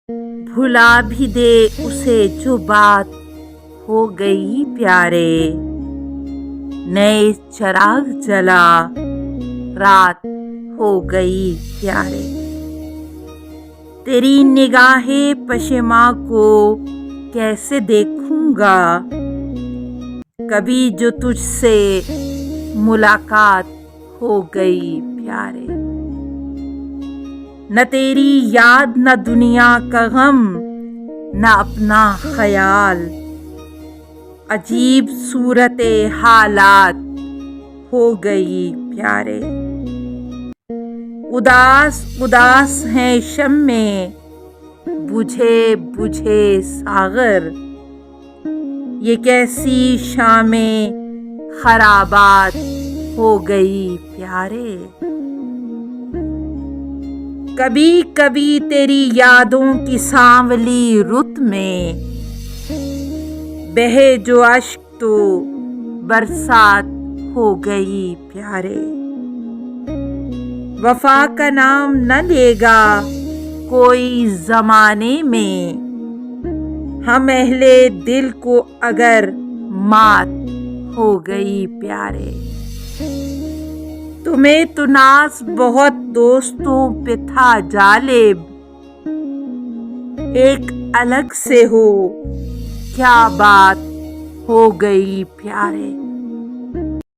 भुला भी दे उसे जो बात हो गई प्यारे। नए चिराग जला रात हो गई प्यारे। तेरी निगाहें पशेमा को कैसे देखूंगा, कभी जो तुझसे मुलाकात हो गई प्यारे। न तेरी याद न दुनिया का गम न अपना ख्याल, अजीब सूरते हालात हो गई प्यारे। उदास उदास हैं शम्मे बुझे बुझे सागर, ये कैसी शामें खराबात हो गई प्यारे। कभी कभी तेरी यादों की सांवली रुत में बहे जो अश्क तो बरसात हो गई प्यारे। वफा का नाम न लेगा कोई जमाने में, हम अहले दिल को अगर मात हो गई प्यारे। तुम्हें तो नाज बहुत दोस्तों पे था जालिब, एक अलग से हो क्या बात हो गई प्यारे।